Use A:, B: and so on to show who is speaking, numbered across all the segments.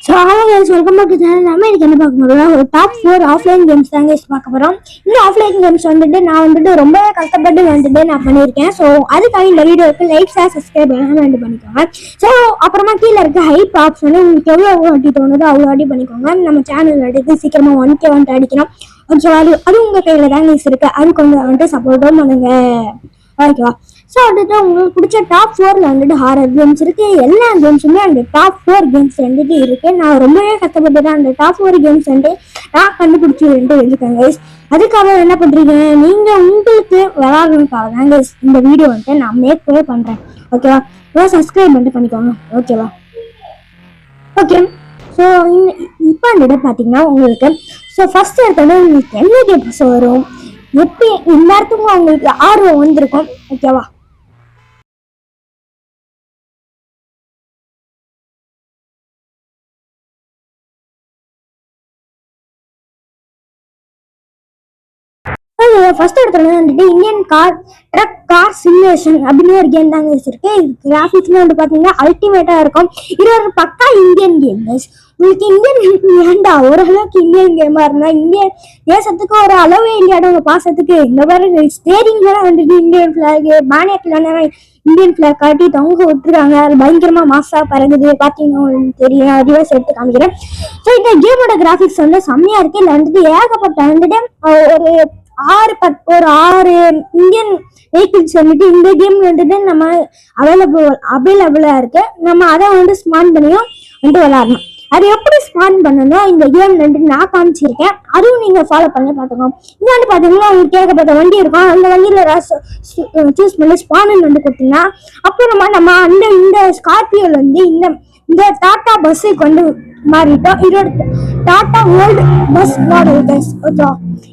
A: So guys welcome back to channel. நம்ம இன்னைக்கு என்ன பார்க்க போறோம், ஒரு டாப் 4 ஆஃப்லைன் கேம்ஸ் தாங்க பார்க்க போறோம். இந்த ஆஃப்லைன் கேம்ஸ் வந்துட்டு நான் ரொம்ப கஷ்டப்பட்டு நான் பண்ணியிருக்கேன். ஸோ அதுக்காக இந்த வீடியோக்கு லைக் ஷேர் சப்ஸ்கிரைப் எல்லாமே பண்ணிக்கோங்க. ஸோ அப்புறமா கீழே இருக்க ஹைப் ஆப்ஷன் உங்களுக்கு எவ்வளோ வாட்டி தோணுதோ அவ்வளோ வாட்டி பண்ணிக்கோங்க. நம்ம சேனல் எடுத்து சீக்கிரமா 1K வந்துட்டு அடிக்கணும். ஸோ அது உங்க கையில தான் இருக்கு. அது கொஞ்சம் வந்துட்டு சப்போர்ட்டும் பண்ணுங்க. ஓகேவா? ஸோ வந்துட்டு உங்களுக்கு பிடிச்ச டாப் 4ல வந்துட்டு ஹாரர் கேம்ஸ் இருக்கு. எல்லா கேம்ஸுமே அந்த டாப் 4 கேம்ஸ் வந்துட்டு இருக்கு. நான் ரொம்பவே கஷ்டப்பட்டு தான் அந்த டாப் 4 கேம்ஸ் வந்து நான் கண்டுபிடிச்சி இருக்கேன் கைஸ். அதுக்காக என்ன பண்றீங்க, நீங்க உங்களுக்கு விளாடுறதுக்காக தான் கைஸ் இந்த வீடியோ வந்துட்டு நான் மேக்கே பண்றேன். ஓகேவா? சப்ஸ்கிரைப் பண்ணிட்டு பண்ணிக்கோங்க. ஓகேவா? ஓகே. ஸோ இப்போ வந்துட்டு பார்த்தீங்கன்னா உங்களுக்கு ஸோ ஃபர்ஸ்ட் எடுத்தோன்னா உங்களுக்கு என்ன கேம்ஸ் வரும், எப்படி எல்லாத்துக்கும் உங்களுக்கு ஆர்வம் வந்திருக்கும். ஓகேவா? ஃபர்ஸ்ட் இடத்துல வந்துட்டு இந்தியன் கார் சிமுலேஷன் அப்படின்னு ஒரு கேம் தாங்க இருக்கு. கிராஃபிக்ஸ்லாம் வந்து பார்த்தீங்கன்னா அல்டிமேட்டா இருக்கும். இது ஒரு பக்கா இந்தியன் கேம். உங்களுக்கு இந்தியன் வேண்டா, ஓரளவுக்கு இந்தியன் கேமா இருந்தா இந்தியன் தேசத்துக்கு ஒரு அளவே இல்லையாட உங்க பாசத்துக்கு. இந்த மாதிரி ஸ்டேரிங்ல வந்துட்டு இந்தியன் பிளாக், மானியத்துல இந்தியன் பிளாக் காட்டி தொங்க விட்டுருக்காங்க. அது பயங்கரமா மாசா பறகுது. பாத்தீங்கன்னா தெரியும், ரிவர்ஸ் எடுத்து காமிக்கிறேன். ஸோ இந்த கேமோட கிராஃபிக்ஸ் வந்து செம்மையா இருக்கு. இதுல வந்துட்டு ஏகப்பட்ட வந்துட்டு ஒரு 6 இந்தியன் வெஹிக்கிள்ஸ் வந்துட்டு இந்த கேம் வந்துட்டு நம்ம அவைலபிளா இருக்கு. நம்ம அதை வந்து ஸ்பான் பண்ணியும் வந்துட்டு விளையாடணும். அது எப்படி ஸ்பான் பண்ணணும் இந்த கேம் வந்துட்டு நான் காமிச்சிருக்கேன். அதுவும் நீங்க ஃபாலோ பண்ணி பார்த்துக்கோங்க. இங்க வந்து பாத்தீங்கன்னா உங்களுக்கு ஏகப்பட்ட வண்டி இருக்கும். அந்த வண்டியில சூஸ் பண்ணி ஸ்பான் வந்து கொடுத்தீங்கன்னா அப்புறமா நம்ம இந்த ஸ்கார்பியோல வந்து இந்த டாடா பஸ்ஸுக்கு வந்து மாறிட்டோம். இதோட Tata world bus model guys. Okay,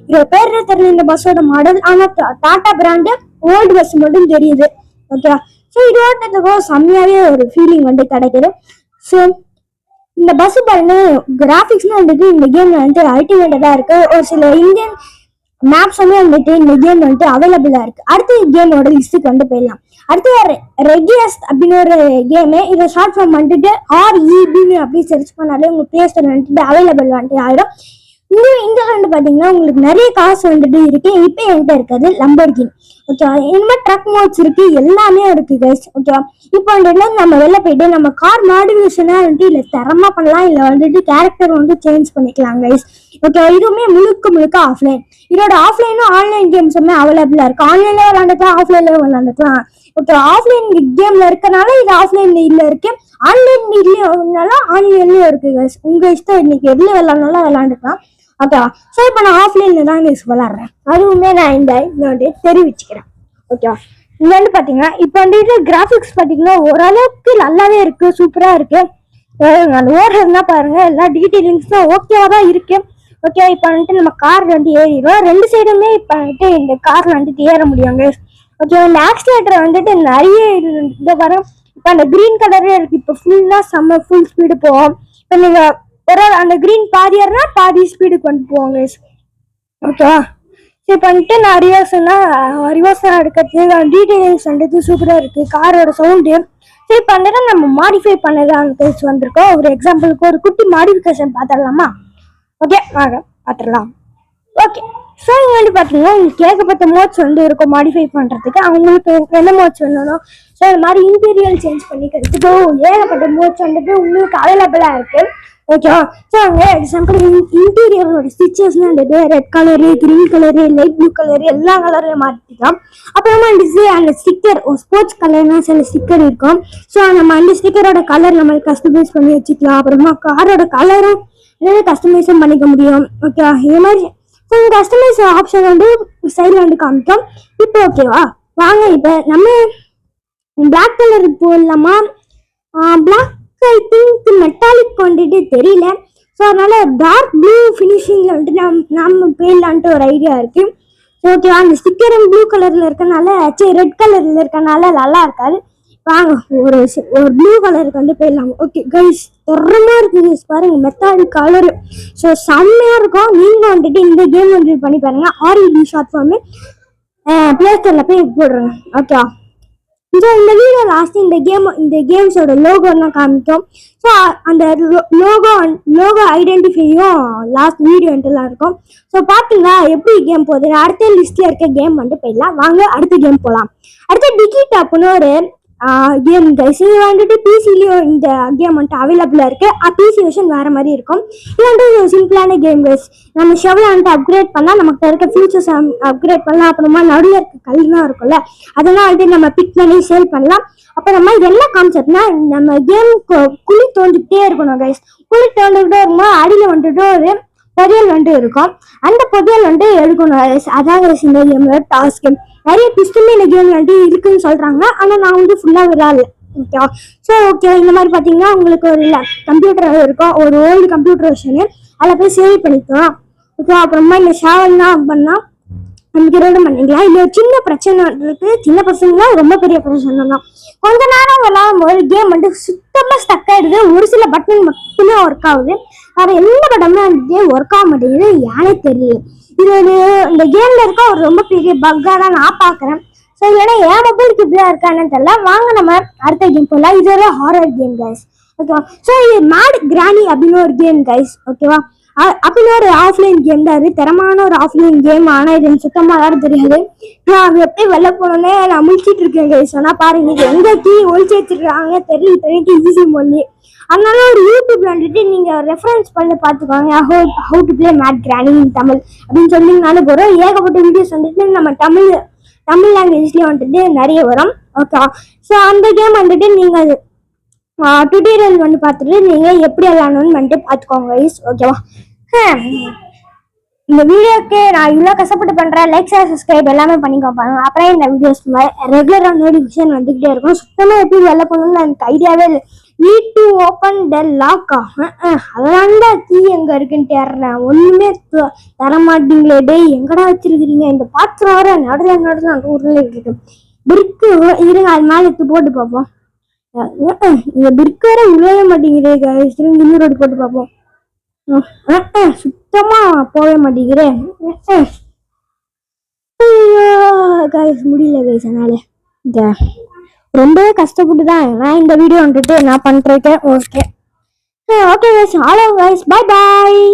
A: இதோட பேர் தெரியல இந்த பஸ்ஸோட மாடல். ஆனா டாடா பிராண்டு வேர்ல்டு பஸ் மட்டும் தெரியுது. ஓகே, ஸோ இதோட செம்மையாவே ஒரு ஃபீலிங் வந்து கிடைக்குது. ஸோ இந்த பஸ் பாருங்க, கிராஃபிக்ஸ்லாம் வந்துட்டு இந்த கேம்ல வந்துட்டு அல்டிமேட்டடா இருக்கு. ஒரு சில இந்தியன் மேப்ஸ் வந்துட்டு இந்த கேம் வந்துட்டு அவைலபிளா இருக்கு. அடுத்த கேமோட லிஸ்ட்டுக்கு வந்து போயிடலாம். அடுத்து ரெகியஸ் அப்படின்னு ஒரு கேமு. இதை ஷார்ட் ஃபார்ம் வந்துட்டு REBன்னு அப்படி சர்ச் பண்ணாலே உங்க பிளே ஸ்டோர் வந்துட்டு அவைலபிள் வந்துட்டு ஆயிடும். இங்க வந்து பாத்தீங்கன்னா உங்களுக்கு நிறைய காசு வந்துட்டு இருக்கு. இப்போ என்கிட்ட இருக்கிறது லம்போர்கினி. ஓகே, இந்த மாதிரி ட்ரக் மோட்ஸ் இருக்கு, எல்லாமே இருக்கு கைஸ். ஓகேவா? இப்போ வந்துட்டு நம்ம வெளில போயிட்டு நம்ம கார் மாடிஃபிகேஷனா வந்துட்டு இல்ல தரமா பண்ணலாம், இல்ல வந்துட்டு கேரக்டர் வந்து சேஞ்ச் பண்ணிக்கலாம் கைஸ். ஓகே, இதுவுமே முழுக்க ஆஃப்லைன். இதோட ஆஃப்லைனும் ஆன்லைன் கேம்ஸுமே அவைலபிளா இருக்கு. ஆன்லைன்ல விளையாண்டுக்கலாம், ஆஃப்லைன்ல விளையாண்டுக்கலாம். ஓகே, ஆஃப்லைன் கேம்ல இருக்கனால இது ஆஃப்லைன்ல இல்ல இருக்கு, ஆன்லைன் இல்லையோனாலும் ஆன்லைன்லயும் இருக்கு கைஸ். உங்க இஷ்டம், இன்னைக்கு எதுல விளையாடனாலும் விளையாண்டுக்கலாம். ஓகேவா? ஸோ இப்போ நான் ஆஃப்லைன்ல தான் விளையாடுறேன். அதுவுமே நான் இந்த தெரிவிச்சுக்கிறேன். ஓகேவா? இங்க வந்து பாத்தீங்கன்னா இப்போ வந்துட்டு கிராஃபிக்ஸ் பாத்தீங்கன்னா ஓரளவுக்கு நல்லாவே இருக்கு, சூப்பரா இருக்கு. அந்த ஓடுறதுனா பாருங்க, எல்லா டீட்டெயிலிங்ஸும் ஓகேவா தான் இருக்கு. ஓகே, இப்போ வந்துட்டு நம்ம கார் வந்து ஏறிடும். 2 சைடுமே இப்போ வந்துட்டு இந்த கார்ல வந்துட்டு ஏற முடியுங்க. ஓகே, இந்த ஆக்சிலேட்டர் வந்துட்டு நிறைய இந்த வரும். இப்போ அந்த கிரீன் கலரே இருக்கு. இப்போ ஃபுல்லா ஃபுல் ஸ்பீடு போவோம். இப்போ நீங்க அந்த கிரீன் பாதி ஏறினா பாதி ஸ்பீடுக்கு வந்து போவாங்க. ஓகேவா? இப்போ வந்துட்டு நான் ரிவர்ஸ் எடுக்கிறது டீட்டெயில்ஸ் வந்துட்டு சூப்பராக இருக்கு. காரோட சவுண்டு. சரி, இப்போ வந்துட்டு நம்ம மாடிஃபை பண்ணதான் வந்திருக்கோம். ஒரு எக்ஸாம்பிளுக்கு ஒரு குட்டி மாடிஃபிகேஷன் பார்த்துடலாமா? ஓகே, வாங்க பார்த்துடலாம். ஓகே, ஸோ இங்கே வந்து பார்த்தீங்கன்னா உங்களுக்கு ஏகப்பட்ட மோட்ஸ் வந்து இருக்கும் மாடிஃபை பண்ணுறதுக்கு. அவங்களுக்கு என்ன மோட்ஸ் வேணும், ஸோ அது மாதிரி இன்டீரியல் சேஞ்ச் பண்ணிக்கிறதுக்கு ஏகப்பட்ட மோட்ஸ் வந்துட்டு உங்களுக்கு அவைலபிளாக இருக்கு. ஓகேவா? ஸோ அங்கே எக்ஸாம்பிள் இன்டீரியரோட ஸ்டிச்சஸ்லாம் வந்துட்டு red colour, green colour, light blue colour, எல்லா கலரையும் மாற்றிக்கலாம். அப்புறமா அந்த ஸ்டிக்கர் ஸ்போர்ட்ஸ் கலர்னா சில ஸ்டிக்கர் இருக்கும். ஸோ நம்ம அந்த ஸ்டிக்கரோட கலர் நம்ம கஸ்டமைஸ் பண்ணி வச்சுக்கலாம். அப்புறமா காரோட கலரும் கஸ்டமைஸும் பண்ணிக்க முடியும். ஓகேவா? இது மாதிரி ஸோ கஸ்டமைஸ் ஆப்ஷன் வந்து சைடில் வந்து காமிக்கும். இப்போ ஓகேவா, வாங்க இப்போ நம்ம பிளாக் கலர் போடலாமா? பிளாக் ஐ திங்க் மெட்டாலிக் வந்துட்டு தெரியல. ஸோ அதனால டார்க் ப்ளூ ஃபினிஷிங்ல வந்துட்டு நம்ம போயிடலான்ட்டு ஒரு ஐடியா இருக்கு. ஓகேவா? அந்த ஸ்டிக்கரும் ப்ளூ கலர்ல இருக்கனால ரெட் கலர்ல இருக்கனால நல்லா இருக்காது. வாங்க ஒரு ப்ளூ கலருக்கு வந்து போயிடலாம். ஓகே கைஸ், தரமா இருக்கு பாருங்க, மெத்தாலிக் கலரு. ஸோ செம்மையா இருக்கும். நீங்க வந்துட்டு இந்த கேம் வந்து பண்ணி பாருங்க. REB ஷார்ட் ஃபார்ம் பிளே ஸ்டோர்ல போய் போடுறேங்க. ஓகேவா? இந்த வீடியோ லாஸ்ட் இந்த கேம்ஸோட லோகோலாம் காமிக்கும். ஸோ அந்த லோகோ ஐடென்டிஃபையும் லாஸ்ட் வீடியோலாம் இருக்கும். ஸோ பார்த்தீங்களா எப்படி கேம் போகுது. அடுத்த லிஸ்ட்ல இருக்க கேம் வந்துட்டு போயிடலாம். வாங்க அடுத்த கேம் போகலாம். அடுத்த டிக்கி டாப்னு ஒரு கேம் கைஸ். இது வந்துட்டு பிசிலையும் இந்த கேம் வந்துட்டு அவைலபிளாக இருக்கு. பிசி வெர்ஷன் வேற மாதிரி இருக்கும். இது வந்துட்டு ஒரு சிம்பிளான கேம் கைஸ். நம்ம ஷெவலை வந்துட்டு அப்கிரேட் பண்ணலாம், நமக்கு இருக்க ஃபியூச்சர்ஸ் அப்கிரேட் பண்ணலாம். அப்புறமா நடுவில் இருக்க கல்லாம் இருக்கும்ல, அதெல்லாம் வந்துட்டு நம்ம பிக் பண்ணி சேல் பண்ணலாம். அப்புறமா இது என்ன கான்செப்ட்னா, நம்ம கேம் குழி தோண்டிக்கிட்டே இருக்கணும் கைஸ். குழி தோண்டிக்கிட்டே இருக்கும்போது அடியில் வந்துட்டு ஒரு பொரியல் வந்துட்டு இருக்கும். அந்த பொரியல் வந்துட்டு எடுக்கணும். அதான் இந்த கேமோட டாஸ்க். நிறைய ட்விஸ்ட்டுமே இந்த கேம் வந்துட்டு இருக்குன்னு சொல்றாங்க. ஆனால் நான் வந்து ஃபுல்லாக விளையாடல. ஓகேவா? ஸோ ஓகே, இந்த மாதிரி பார்த்தீங்கன்னா உங்களுக்கு ஒரு கம்ப்யூட்டர் இருக்கும், ஒரு ஓல்டு கம்ப்யூட்டர் வெர்ஷனு. அதில் போய் சேவ் பண்ணிக்கலாம். ஓகே, அப்புறமா இந்த ஷேவல்லாம் பண்ணால் நமக்கு ரோடு பண்ணிக்கலாம். இது ஒரு சின்ன பிரச்சனை இருக்கு. சின்ன பிரச்சனை ரொம்ப பெரிய பிரச்சனை தான். கொஞ்ச நேரம் விளையாடும் போது கேம் வந்துட்டு சுத்தமாக ஸ்டக் ஆயிடுது. ஒரு சில பட்டன் மட்டுமே ஒர்க் ஆகுது, வேற எந்த பட்டனுமே வந்துட்டு ஒர்க் ஆக மாட்டேங்குது. யானே தெரியல. இது இந்த கேம்ல இருக்க ஒரு ரொம்ப பெரிய பக்கா தான் நான் பாக்குறேன். ஸோ இல்லைன்னா என் மொபைலுக்கு இப்படியா இருக்கான்னு தெரியல. வாங்க நம்ம அடுத்த கேம் போகலாம். இது ஒரு ஹாரர் கேம் கைஸ். ஓகேவா? ஸோ இது மேட் கிரானி அப்படின்னு ஒரு கேம் கைஸ். ஓகேவா? அப்படின்னு ஒரு ஆஃப்லைன் கேம் தான். அது தரமான ஒரு ஆஃப்லைன் கேம். ஆனால் இது சுத்தமாக யாரும் தெரியாது. நான் எப்படி வெளில போனோன்னே நான் முழிச்சிட்டு இருக்கேன் கைஸ். ஆனால் பாருங்க, இது எங்க கீ ஒழிச்சு வச்சிருக்காங்க தெரியல. ஈஸி மொழி. அதனால ஒரு யூடியூப்ல வந்துட்டு நீங்க ரெஃபரன்ஸ் பண்ணி பார்த்துக்கோங்க. How to play Mad Granny in Tamil அப்படின்னு சொன்னீங்கனாலும் போகிறோம். ஏகப்பட்ட வீடியோஸ் வந்துட்டு நம்ம தமிழ் லாங்குவேஜ்லேயே வந்துட்டு நிறைய வரும். ஓகேவா? ஸோ அந்த கேம் வந்துட்டு நீங்கள் டுட்டோரியல் வந்து பார்த்துட்டு நீங்கள் எப்படி விளாடணும்னு வந்துட்டு பார்த்துக்கோங்க கைஸ். ஓகேவா? இந்த வீடியோக்கு நான் இவ்வளோ கஷ்டப்பட்டு பண்ணுறேன். லைக் ஷேர் சப்ஸ்கிரைப் எல்லாமே பண்ணிக்கோங்க. அப்புறம் இந்த வீடியோஸ் ரெகுலராக நோட்டிஃபிகேஷன் வந்துக்கிட்டே இருக்கும். சுத்தமாக எப்படி வெளில போகணும்னு எனக்கு ஐடியாவே இல்லை. நீட் டு ஓப்பன் த லாக்கா? அதெல்லாம் தான் கீ எங்க இருக்குன்னு தேடுறேன். ஒண்ணுமே தர மாட்டீங்களே. டேய், எங்கடா வச்சிருக்கிறீங்க? இந்த பாத்திரம் வர நடுல அந்த ஊர்ல இருக்கு. பிரிக்கு இருங்க, அது மேல எடுத்து போட்டு பார்ப்போம். இந்த பிரிக்கு வர உழைய மாட்டேங்கிறே. இன்னொரு போட்டு பார்ப்போம். சுத்தமா போக மாட்டேங்கிறேன். முடியல கைஸ். அதனால இந்த ரொம்பவே கஷ்டப்பட்டு தான் நான் இந்த வீடியோ வந்துட்டு நான் பண்றேன். Okay guys, hello guys, bye bye.